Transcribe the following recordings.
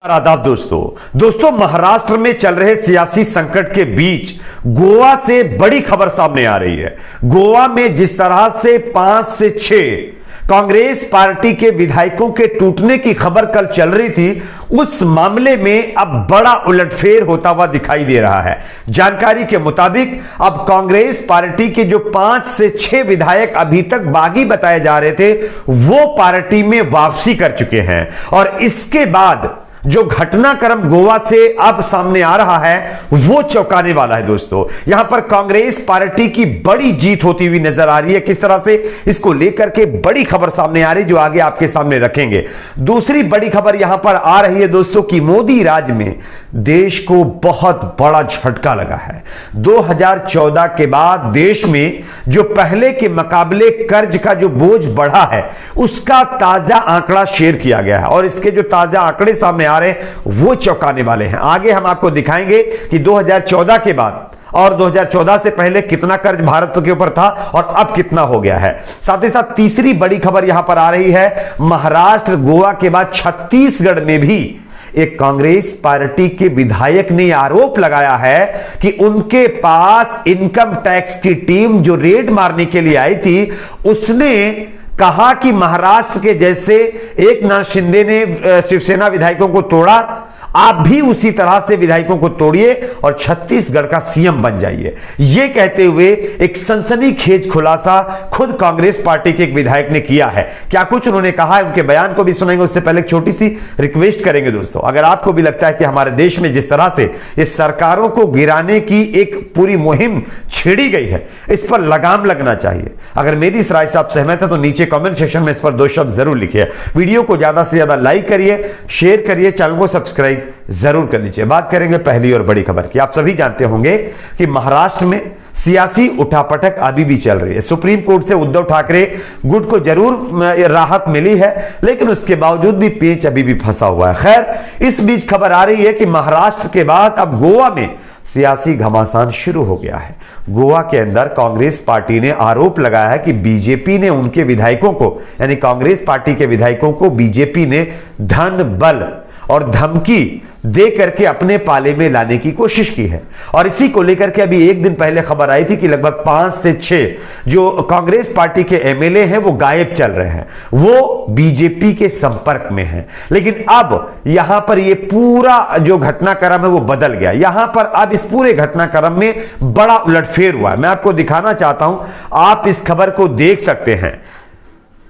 आदाब दोस्तों महाराष्ट्र में चल रहे सियासी संकट के बीच गोवा से बड़ी खबर सामने आ रही है। गोवा में जिस तरह से 5 से 6 कांग्रेस पार्टी के विधायकों के टूटने की खबर कल चल रही थी, उस मामले में अब बड़ा उलटफेर होता हुआ दिखाई दे रहा है। जानकारी के मुताबिक अब कांग्रेस पार्टी के जो 5 से 6 विधायक अभी तक बागी बताए जा रहे थे, वो पार्टी में वापसी कर चुके हैं। और इसके बाद जो घटनाक्रम गोवा से अब सामने आ रहा है वो चौंकाने वाला है। दोस्तों यहां पर कांग्रेस पार्टी की बड़ी जीत होती हुई नजर आ रही है। किस तरह से, इसको लेकर के बड़ी खबर सामने आ रही है जो आगे आपके सामने रखेंगे। दूसरी बड़ी खबर यहां पर आ रही है दोस्तों कि मोदी राज में देश को बहुत बड़ा झटका लगा है। 2014 के बाद देश में जो पहले के मुकाबले कर्ज का जो बोझ बढ़ा है उसका ताजा आंकड़ा शेयर किया गया है और इसके जो ताजा आंकड़े सामने आ रहे हैं वो चौंकाने वाले हैं। आगे हम आपको दिखाएंगे कि 2014 के बाद और 2014 से पहले कितना कर्ज भारत के ऊपर था और अब कितना हो गया है। साथ ही साथ तीसरी बड़ी खबर यहां पर आ रही है, महाराष्ट्र गोवा के बाद छत्तीसगढ़ में भी एक कांग्रेस पार्टी के विधायक ने आरोप लगाया है कि उनके पास इनकम टैक्स की टीम जो रेड मारने के लिए आई थी, उसने कहा कि महाराष्ट्र के जैसे एकनाथ शिंदे ने शिवसेना विधायकों को तोड़ा, आप भी उसी तरह से विधायकों को तोड़िए और छत्तीसगढ़ का सीएम बन जाइए। यह कहते हुए एक सनसनीखेज खुलासा खुद कांग्रेस पार्टी के एक विधायक ने किया है। क्या कुछ उन्होंने कहा है, उनके बयान को भी सुनेंगे। उससे पहले एक छोटी सी रिक्वेस्ट करेंगे दोस्तों, अगर आपको भी लगता है कि हमारे देश में जिस तरह से इस सरकारों को गिराने की एक पूरी मुहिम छेड़ी गई है, इस पर लगाम लगना चाहिए। अगर मेरी इस राय से आप सहमत है तो नीचे कमेंट सेक्शन में इस पर 2 शब्द जरूर लिखिए। वीडियो को ज्यादा से ज्यादा लाइक करिए, शेयर करिए, चैनल को सब्सक्राइब जरूर कर लीजिए। बात करेंगे पहली और बड़ी खबर की। आप सभी जानते होंगे कि महाराष्ट्र में सियासी उठापटक अभी भी चल रही है। सुप्रीम कोर्ट से उद्धव ठाकरे गुट को जरूर राहत मिली है, लेकिन उसके बावजूद भी पेच अभी भी फंसा हुआ है। खैर, इस बीच खबर आ रही है कि महाराष्ट्र के बाद अब गोवा में सियासी घमासान शुरू हो गया है। गोवा के अंदर कांग्रेस पार्टी ने आरोप लगाया है कि बीजेपी ने उनके विधायकों को, यानी कांग्रेस पार्टी के विधायकों को बीजेपी ने धन, बल और धमकी दे करके अपने पाले में लाने की कोशिश की है। और इसी को लेकर के अभी एक दिन पहले खबर आई थी कि लगभग 5 से 6 जो कांग्रेस पार्टी के एमएलए हैं वो गायब चल रहे हैं, वो बीजेपी के संपर्क में हैं। लेकिन अब यहां पर ये पूरा जो घटनाक्रम है वो बदल गया। यहां पर अब इस पूरे घटनाक्रम में बड़ा उलटफेर हुआ है। मैं आपको दिखाना चाहता हूं, आप इस खबर को देख सकते हैं।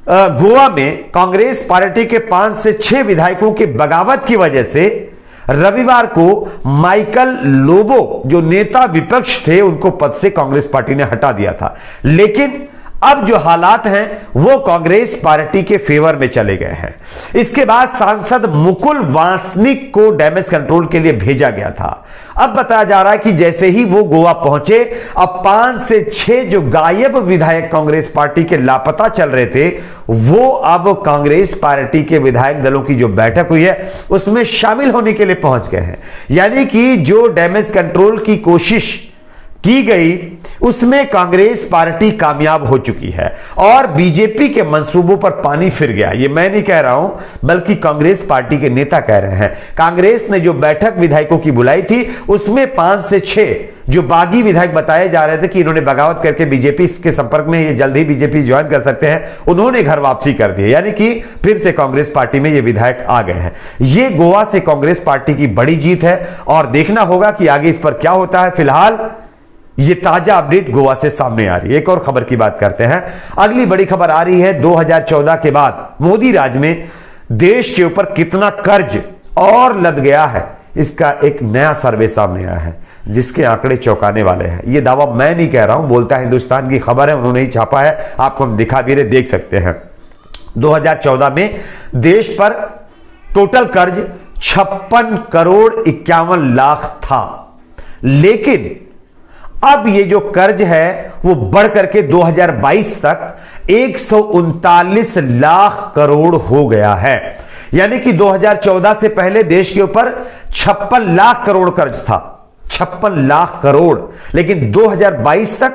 गोवा में कांग्रेस पार्टी के 5 से 6 विधायकों की बगावत की वजह से रविवार को माइकल लोबो जो नेता विपक्ष थे उनको पद से कांग्रेस पार्टी ने हटा दिया था। लेकिन अब जो हालात हैं वो कांग्रेस पार्टी के फेवर में चले गए हैं। इसके बाद सांसद मुकुल वासनिक को डैमेज कंट्रोल के लिए भेजा गया था। अब बताया जा रहा है कि जैसे ही वो गोवा पहुंचे, अब 5 से 6 जो गायब विधायक कांग्रेस पार्टी के लापता चल रहे थे, वो अब कांग्रेस पार्टी के विधायक दलों की जो बैठक हुई है उसमें शामिल होने के लिए पहुंच गए हैं। यानी कि जो डैमेज कंट्रोल की कोशिश की गई उसमें कांग्रेस पार्टी कामयाब हो चुकी है और बीजेपी के मंसूबों पर पानी फिर गया। ये मैं नहीं कह रहा हूं, बल्कि कांग्रेस पार्टी के नेता कह रहे हैं। कांग्रेस ने जो बैठक विधायकों की बुलाई थी उसमें 5 से 6 जो बागी विधायक बताए जा रहे थे कि इन्होंने बगावत करके बीजेपी के संपर्क में, ये जल्द ही बीजेपी ज्वाइन कर सकते हैं, उन्होंने घर वापसी कर दी। यानी कि फिर से कांग्रेस पार्टी में ये विधायक आ गए हैं। ये गोवा से कांग्रेस पार्टी की बड़ी जीत है और देखना होगा कि आगे इस पर क्या होता है। फिलहाल ये ताजा अपडेट गोवा से सामने आ रही है। एक और खबर की बात करते हैं। अगली बड़ी खबर आ रही है, 2014 के बाद मोदी राज में देश के ऊपर कितना कर्ज और लद गया है, इसका एक नया सर्वे सामने आया है जिसके आंकड़े चौंकाने वाले हैं। यह दावा मैं नहीं कह रहा हूं, बोलता हिंदुस्तान की खबर है, उन्होंने ही छापा है, आपको हम दिखा भी रहे, देख सकते हैं। 2014 में देश पर टोटल कर्ज 56 करोड़ 51 लाख था, लेकिन अब ये जो कर्ज है वो बढ़ करके 2022 तक 139 लाख करोड़ हो गया है। यानी कि 2014 से पहले देश के ऊपर 56 लाख करोड़ कर्ज था, 56 लाख करोड़, लेकिन 2022 तक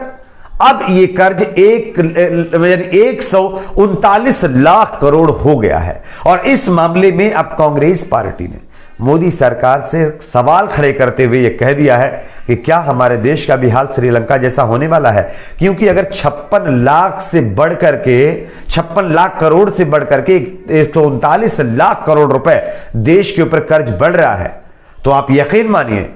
अब ये कर्ज 139 लाख करोड़ हो गया है। और इस मामले में अब कांग्रेस पार्टी ने मोदी सरकार से सवाल खड़े करते हुए यह कह दिया है कि क्या हमारे देश का भी हाल श्रीलंका जैसा होने वाला है। क्योंकि अगर 56 लाख से बढ़कर के 56 लाख करोड़ से बढ़कर के 139 लाख करोड़ रुपए देश के ऊपर कर्ज बढ़ रहा है, तो आप यकीन मानिए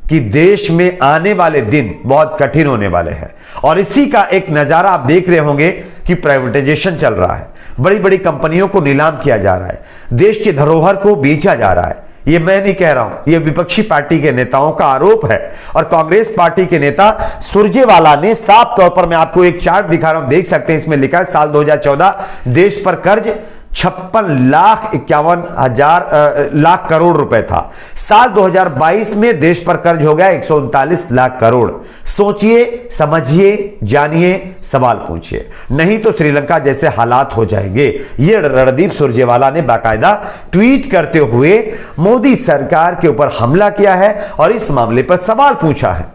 कि देश में आने वाले दिन बहुत कठिन होने वाले हैं। और इसी का एक नजारा आप देख रहे होंगे कि प्राइवेटाइजेशन चल रहा है, बड़ी बड़ी कंपनियों को नीलाम किया जा रहा है, देश की धरोहर को बेचा जा रहा है। ये मैं नहीं कह रहा हूं, ये विपक्षी पार्टी के नेताओं का आरोप है। और कांग्रेस पार्टी के नेता सुरजेवाला ने साफ तौर पर, मैं आपको एक चार्ट दिखा रहा हूं, देख सकते हैं, इसमें लिखा है साल 2014 देश पर कर्ज 56,51,000 लाख करोड़ रुपए था। साल 2022 में देश पर कर्ज हो गया 139 लाख करोड़। सोचिए, समझिए, जानिए, सवाल पूछिए, नहीं तो श्रीलंका जैसे हालात हो जाएंगे। ये रणदीप सुरजेवाला ने बाकायदा ट्वीट करते हुए मोदी सरकार के ऊपर हमला किया है और इस मामले पर सवाल पूछा है।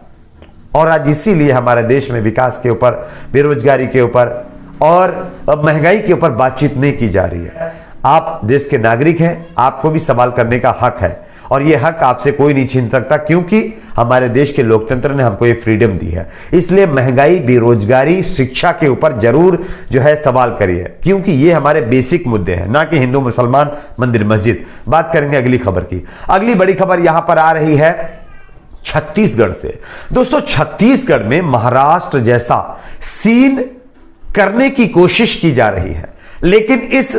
और आज इसीलिए हमारे देश में विकास के ऊपर, बेरोजगारी के ऊपर और महंगाई के ऊपर बातचीत नहीं की जा रही है। आप देश के नागरिक हैं, आपको भी सवाल करने का हक है और यह हक आपसे कोई नहीं छीन सकता, क्योंकि हमारे देश के लोकतंत्र ने हमको ये फ्रीडम दी है। इसलिए महंगाई, बेरोजगारी, शिक्षा के ऊपर जरूर जो है सवाल करिए, क्योंकि ये हमारे बेसिक मुद्दे हैं, ना कि हिंदू मुसलमान, मंदिर मस्जिद। बात करेंगे अगली खबर की। अगली बड़ी खबर यहां पर आ रही है छत्तीसगढ़ से। दोस्तों, छत्तीसगढ़ में महाराष्ट्र जैसा सीन करने की कोशिश की जा रही है, लेकिन इस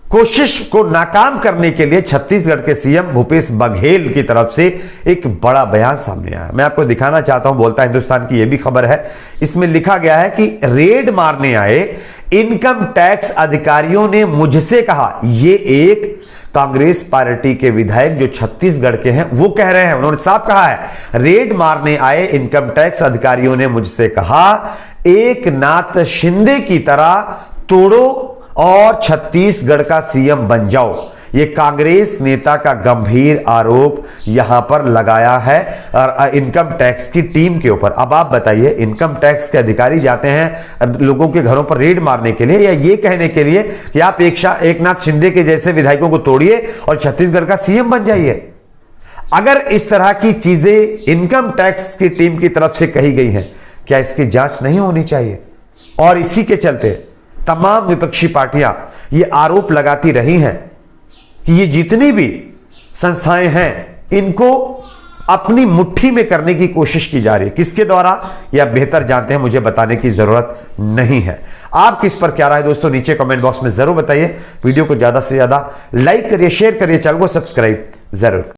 कोशिश को नाकाम करने के लिए छत्तीसगढ़ के सीएम भूपेश बघेल की तरफ से एक बड़ा बयान सामने आया। मैं आपको दिखाना चाहता हूं, बोलता हिंदुस्तान की यह भी खबर है। इसमें लिखा गया है कि रेड मारने आए इनकम टैक्स अधिकारियों ने मुझसे कहा। ये एक कांग्रेस पार्टी के विधायक जो छत्तीसगढ़ के हैं वो कह रहे हैं, उन्होंने साफ कहा है, रेड मारने आए इनकम टैक्स अधिकारियों ने मुझसे कहा, एक नाथ शिंदे की तरह तोड़ो और छत्तीसगढ़ का सीएम बन जाओ। ये कांग्रेस नेता का गंभीर आरोप यहां पर लगाया है और इनकम टैक्स की टीम के ऊपर। अब आप बताइए, इनकम टैक्स के अधिकारी जाते हैं लोगों के घरों पर रेड मारने के लिए, या ये कहने के लिए कि आप एक नाथ शिंदे के जैसे विधायकों को तोड़िए और छत्तीसगढ़ का सीएम बन जाइए। अगर इस तरह की चीजें इनकम टैक्स की टीम की तरफ से कही गई हैं, क्या इसकी जांच नहीं होनी चाहिए? और इसी के चलते तमाम विपक्षी पार्टियां ये आरोप लगाती रही हैं कि ये जितनी भी संस्थाएं हैं इनको अपनी मुट्ठी में करने की कोशिश की जा रही है। किसके द्वारा, या बेहतर जानते हैं, मुझे बताने की जरूरत नहीं है। आप किस पर क्या राय है दोस्तों, नीचे कमेंट बॉक्स में जरूर बताइए। वीडियो को ज्यादा से ज्यादा लाइक करिए, शेयर करिए, चैनल को सब्सक्राइब जरूर।